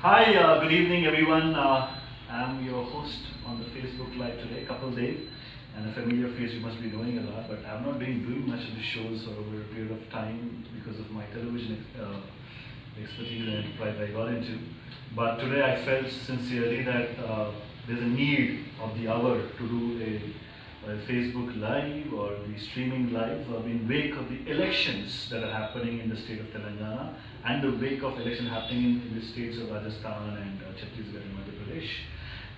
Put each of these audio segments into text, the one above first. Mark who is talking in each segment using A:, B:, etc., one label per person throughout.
A: Hi, good evening everyone. I'm your host on the Facebook Live today, Kapil, Deev, and a familiar face you must be knowing a lot, but I'm not been doing much of the shows over a period of time because of my television expertise and enterprise I got into. But today I felt sincerely that there's a need of the hour to do a Facebook Live or the streaming live in wake of the elections that are happening in the state of Telangana and the wake of election happening in the states of Rajasthan and Chhattisgarh and Madhya Pradesh.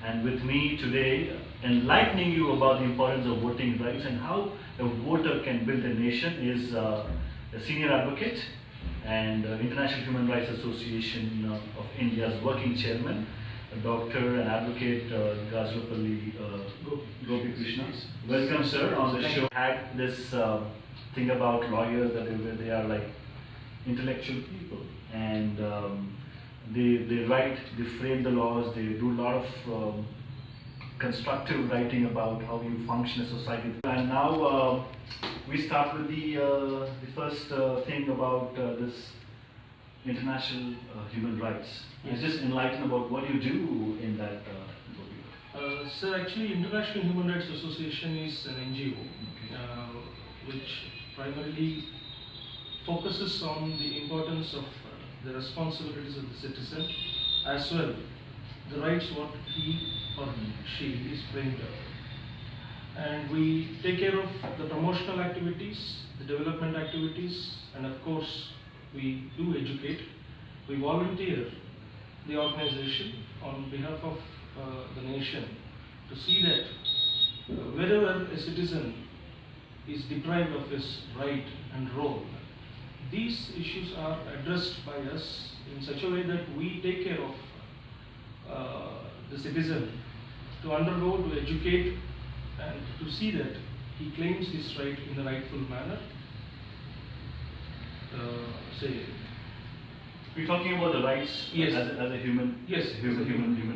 A: And with me today, enlightening you about the importance of voting rights and how a voter can build a nation is a senior advocate and International Human Rights Association of India's working chairman, Doctor and Advocate GAJULAPALLE GOPIKRISHNA. Welcome, sir, on the show. Had this thing about lawyers that they are like intellectual people, and they write, they frame the laws, they do a lot of constructive writing about how you function as a society. And now we start with the first thing about this international human rights. Yes. Just enlighten about what you do in that.
B: Sir, actually, International Human Rights Association is an NGO, okay, which primarily focuses on the importance of the responsibilities of the citizen, as well the rights what he or she is framed up. And we take care of the promotional activities, the development activities, and of course we do educate. We volunteer the organization on behalf of the nation to see that wherever a citizen is deprived of his right and role, these issues are addressed by us in such a way that we take care of the citizen to undergo, to educate, and to see that he claims his right in the rightful manner.
A: We're talking about the rights,
B: yes,
A: as a human,
B: yes,
A: human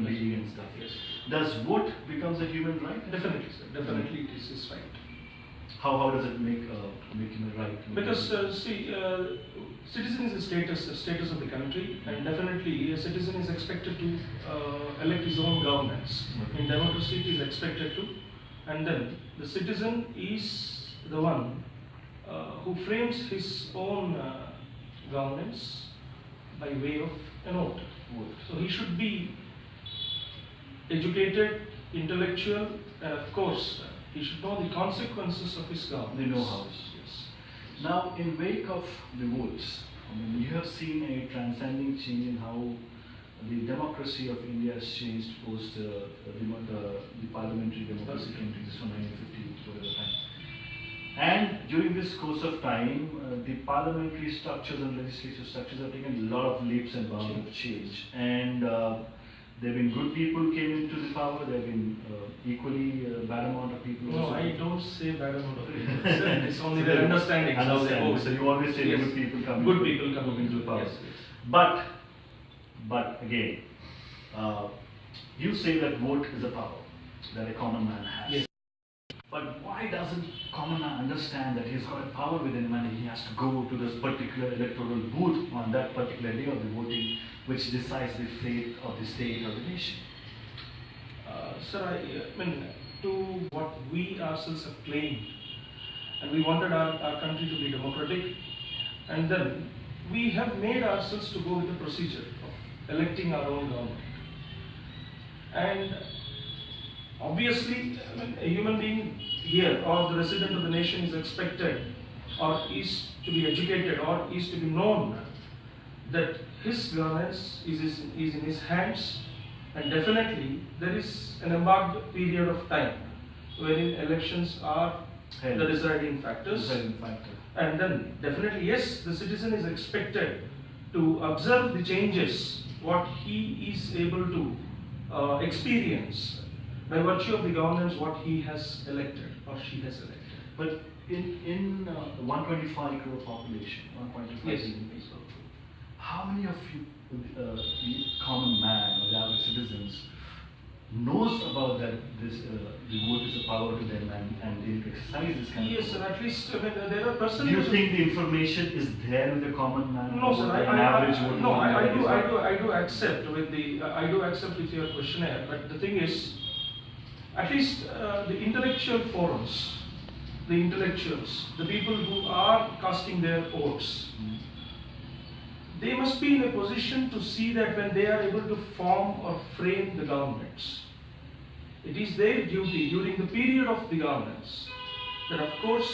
A: being and stuff.
B: Yes.
A: Does vote becomes a human right?
B: Definitely, sir. Definitely, it is his right.
A: How does it make him a right?
B: Because citizen is a status of the country, and definitely a citizen is expected to elect his own governance. Okay. In democracy, it is expected to, and then the citizen is the one who frames his own governance by way of an vote. So he should be educated, intellectual, and of course he should know the consequences of his governance.
A: The know-how. Yes. Now, in wake of the votes, you have seen a transcending change in how the democracy of India has changed post the parliamentary democracy came to this from 1950 to whatever time. And during this course of time, the parliamentary structures and legislative structures have taken a lot of leaps and bounds of change. And there have been good people who came into the power, there have been equally bad amount of people.
B: No, I don't say bad amount of people. It's only their understanding.
A: So you always say
B: yes,
A: good people coming into power.
B: Yes, yes.
A: But again, you say that vote is a power that a common man has. Yes. But why doesn't common man understand that he's got a power within him and he has to go to this particular electoral booth on that particular day of the voting, which decides the fate of the state or the nation?
B: Sir, I mean, to what we ourselves have claimed, and we wanted our country to be democratic, and then we have made ourselves to go with the procedure of electing our own government. And obviously, I mean, a human being here or the resident of the nation is expected or is to be educated or is to be known that his governance is in his hands, and definitely there is an embarked period of time wherein elections are the deciding factors. And then definitely, yes, the citizen is expected to observe the changes, what he is able to experience by virtue of the governance what he has elected or she has elected.
A: But in 125 crore population, 1.25 billion people, how many of you, the common man or the average citizens, knows about that the vote is a power to them and they exercise this kind of
B: Yes, sir.
A: power.
B: At least there are
A: Do you
B: percentages.
A: think the information is there with the common man?
B: No, sir. I do accept with your questionnaire, but the thing is, at least the intellectual forums, the intellectuals, the people who are casting their votes, they must be in a position to see that when they are able to form or frame the governments, it is their duty during the period of the governance that, of course,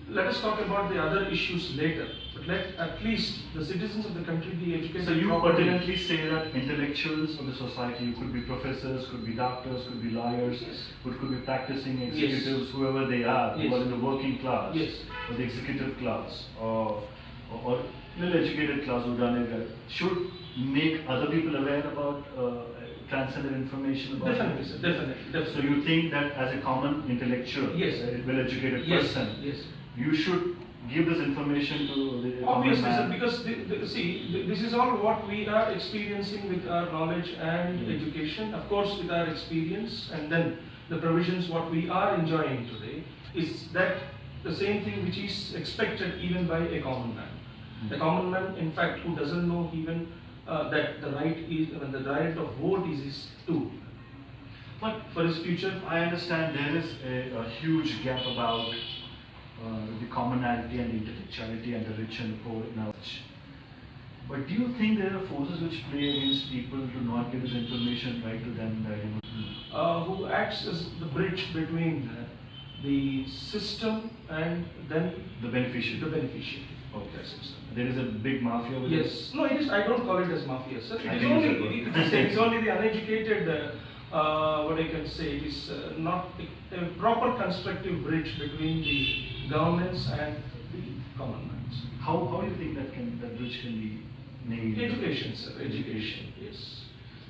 B: let us talk about the other issues later, but let at least the citizens of the country be educated.
A: So you
B: properly.
A: pertinently say that intellectuals of the society, could be professors, could be doctors, could be lawyers,
B: Yes.
A: could be practicing executives,
B: Yes.
A: whoever they are,
B: Yes.
A: who are in the working class,
B: Yes.
A: or the executive class, or little educated class who done it, should make other people aware about transcendent information about
B: Definitely, sir. Definitely.
A: So you think that as a common intellectual,
B: Yes.
A: a well-educated
B: Yes.
A: person,
B: Yes.
A: you should give this information to the
B: Obviously,
A: common
B: sir,
A: man?
B: because this is all what we are experiencing with our knowledge and education, of course, with our experience, and then the provisions what we are enjoying today is that the same thing which is expected even by a common man. A common man, in fact, who doesn't know even that the right of vote is his tool. But for his future,
A: I understand there is a huge gap about the commonality and the intellectuality and the rich and the poor in our age. But do you think there are forces which play against people to not give this information right to them?
B: who acts as the bridge between the system and then
A: The beneficiary.
B: the beneficiary.
A: Okay.
B: That's it, sir.
A: There is a big mafia with
B: Yes. No, it is. I don't call it as mafia, sir.
A: I
B: It is
A: think
B: only.
A: it's
B: It is only the uneducated. What I can say it is not a proper constructive bridge between the governments and the common man.
A: How do you think that bridge can be made?
B: Education, sir. Education. Yes.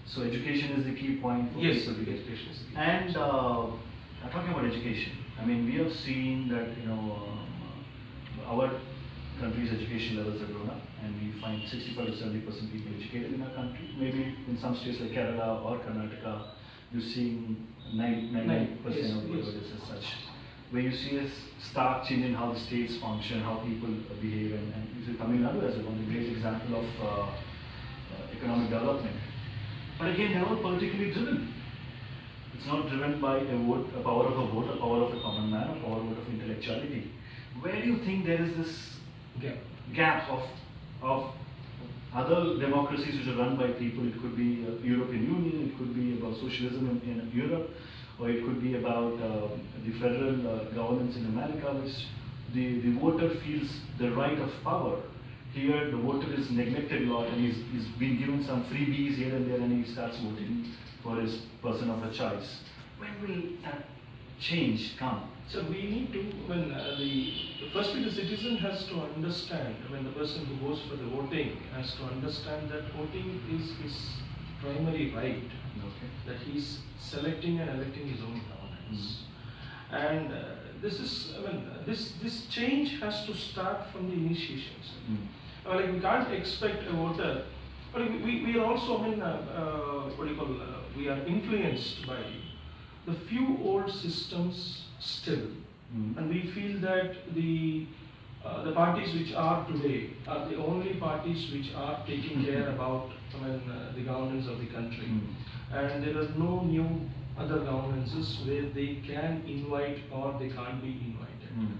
A: So education is the key point for
B: Yes,
A: people to get.
B: education is the key.
A: And talking about education, I mean, we have seen that our country's education levels have grown up, and we find 65 to 70% people educated in our country. Maybe in some states like Kerala or Karnataka, you're seeing 99%
B: Yes,
A: of the
B: yes.
A: villages as such, where you see a stark change in how the states function, how people behave, and you see Tamil Nadu as one great example of economic development. But again, they're all politically driven. It's not driven by a vote, a power of a vote, a power of a common man, a power of intellectuality. Where do you think there is this gap of other democracies which are run by people? It could be European Union, it could be about socialism in Europe, or it could be about the federal governance in America, which the voter feels the right of power. Here, the voter is neglected a lot, and he's been given some freebies here and there, and he starts voting for his person of a choice. When will that change come?
B: So we need to, firstly the citizen has to understand, when the person who goes for the voting has to understand that voting is his primary right, that he is selecting and electing his own governance. And this change has to start from the initiations. We can't expect a voter, we are also, we are influenced by the few old systems still, and we feel that the parties which are today are the only parties which are taking care about the governance of the country, and there are no new other governances where they can invite or they can't be invited.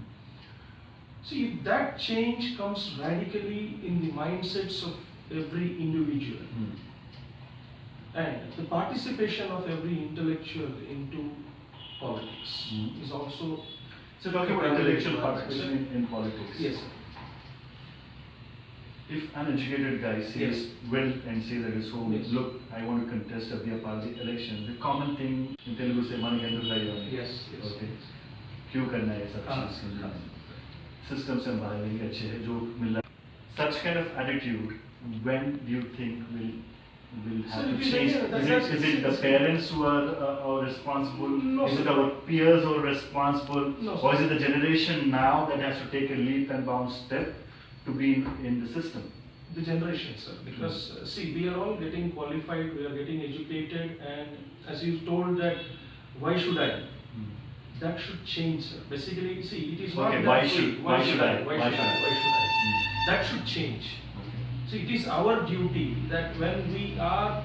B: See, if that change comes radically in the mindsets of every individual, and the participation of every intellectual into politics is also.
A: So talking about intellectual participation in politics.
B: Yes, sir.
A: If an educated guy says well and says at his home,
B: Yes.
A: look, I want to contest at the party election, the common thing in Telugu say, "Mani kendu kayani."
B: Yes, yes.
A: Okay. क्यों करना है सब चीज़? System से हमारे लिए अच्छे हैं जो मिल रहा है. Such kind of attitude, when do you think will have to change? Is it the parents who are responsible?
B: No,
A: Is it
B: sir.
A: our peers who are responsible?
B: No,
A: Or is
B: sir.
A: it the generation now that has to take a leap and bound step to be in the system?
B: the generation, sir, because see, we are all getting qualified, we are getting educated, and as you told that, why should I? That should change, sir. Basically, see, it is not that
A: why should I?
B: That should change. So it is our duty that when we are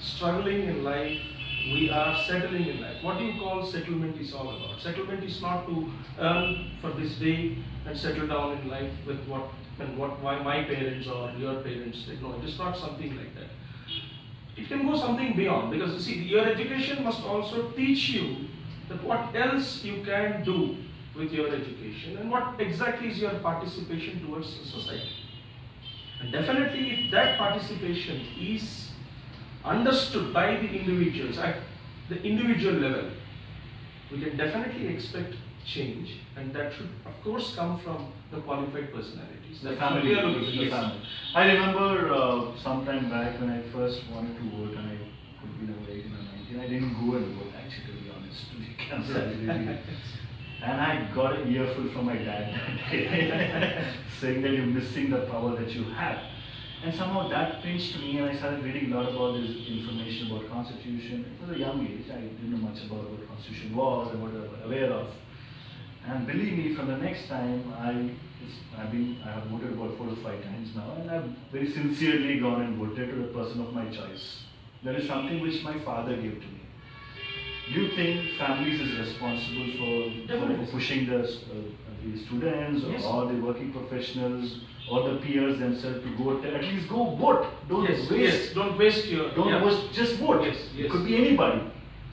B: struggling in life, we are settling in life. What do you call settlement is all about? Settlement is not to earn for this day and settle down in life with why my parents or your parents did. No, it is not something like that. It can go something beyond, because you see, your education must also teach you that what else you can do with your education and what exactly is your participation towards society. And definitely, if that participation is understood by the individuals at the individual level, we can definitely expect change, and that should of course come from the qualified personalities.
A: The family. The family. I remember some time back when I first wanted to vote, and I could be around 18 or 19, I didn't go and vote, actually, to be honest, to be cancelled. And I got an earful from my dad that day, saying that you're missing the power that you have. And somehow that pinched me, and I started reading a lot about this information about Constitution. It was a young age, I didn't know much about what Constitution was and what I was aware of. And believe me, from the next time, I have voted about 4 to 5 times now, and I've very sincerely gone and voted to the person of my choice. That is something which my father gave to me. Do you think families is responsible for pushing the students or the working professionals or the peers themselves to go? At least go vote. Don't waste.
B: Don't waste your.
A: Just vote. It could be anybody.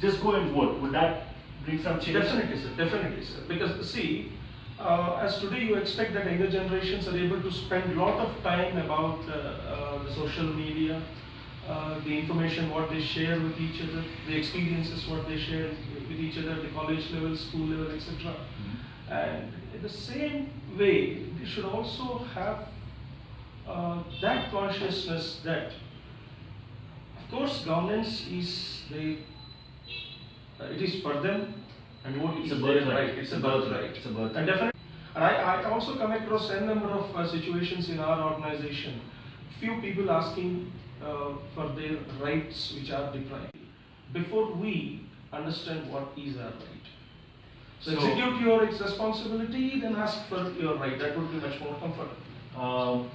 A: Just go and vote. Would that bring some change?
B: Definitely, sir. Definitely, sir. Because see, as today you expect that younger generations are able to spend a lot of time about the social media. The information what they share with each other, the experiences what they share with each other at the college level, school level, etc. And in the same way, they should also have that consciousness that, of course, governance is it is for them, and vote is their right. It's a birthright.
A: It's a birthright.
B: And definitely, and I also come across a number of situations in our organization. Few people asking for their rights which are deprived. Before we understand what is our right. So execute your responsibility, then ask for your right. That would be much more comfortable.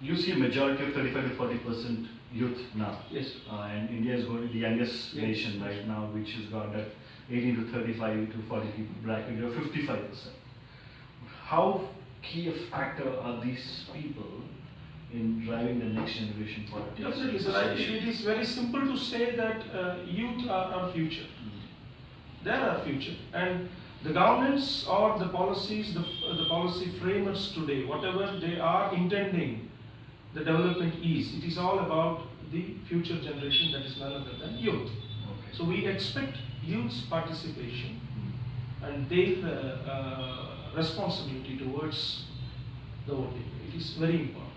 A: You see a majority of 35 to 40% youth now.
B: Yes.
A: And India is going to be the youngest nation right now, which has got that 18 to 35 to 40 people bracket of 55%. How key a factor are these people in driving the next generation politics?
B: Definitely, sir. It is very simple to say that youth are our future. They are our future, and the governments or the policies, the policy framers today, whatever they are intending, the development it is all about the future generation, that is none other than youth. Okay. So we expect youth's participation and their responsibility towards the voting. It is very important.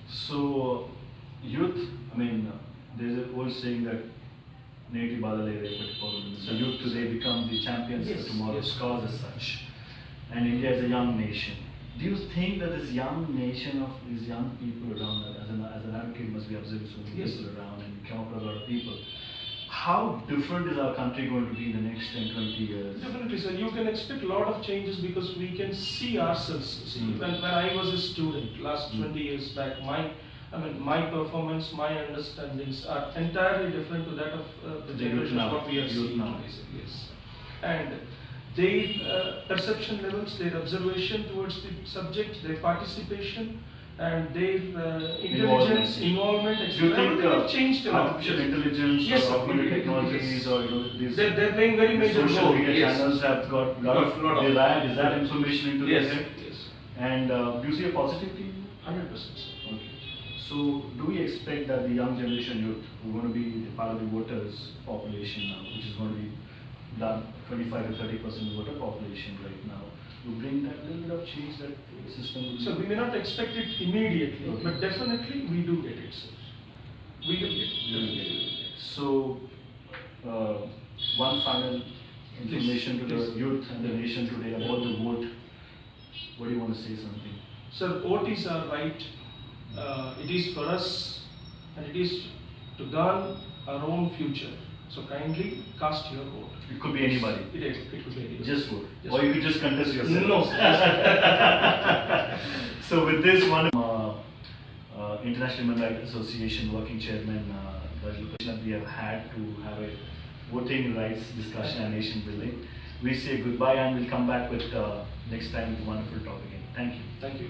A: So, youth, there's an old saying that so youth today become the champions of tomorrow's cause as such. And India is a young nation. Do you think that this young nation of these young people around, as an advocate, must be observing so many people around and come up with a lot of people? How different is our country going to be in the next 10, 20 years?
B: Definitely, sir. You can expect a lot of changes because we can see ourselves. See, when I was a student, last 20 years back, my performance, my understandings are entirely different to that of the generation what we are seeing today. Yes. And their perception levels, their observation towards the subject, their participation, and their involvement,
A: everything
B: have changed a lot.
A: Artificial intelligence or augmented technologies or these
B: they're playing very major
A: social media channels have got a lot of desired information into their head.
B: Yes.
A: And do you see a positive thing?
B: 100%.
A: Okay. So do we expect that the young generation youth who are going to be part of the voters population now, which is going to be the 25 to 30% voter population right now, to bring that little bit of change that the system will?
B: So we may not expect it immediately, but definitely we do get it, sir. We will get it.
A: So, one final information to the youth and the nation today about the vote. What do you want to say something?
B: Sir, vote is our right, It is for us, and it is to guard our own future. So kindly cast your vote.
A: It could be anybody.
B: It could be anybody.
A: Just vote.
B: Just
A: Or you could just contest yourself.
B: No.
A: So with this one, International Human Rights Association working chairman, GAJULAPALLE, we have had to have a voting rights discussion and nation building. We say goodbye and we'll come back with next time with a wonderful talk again. Thank you.
B: Thank you.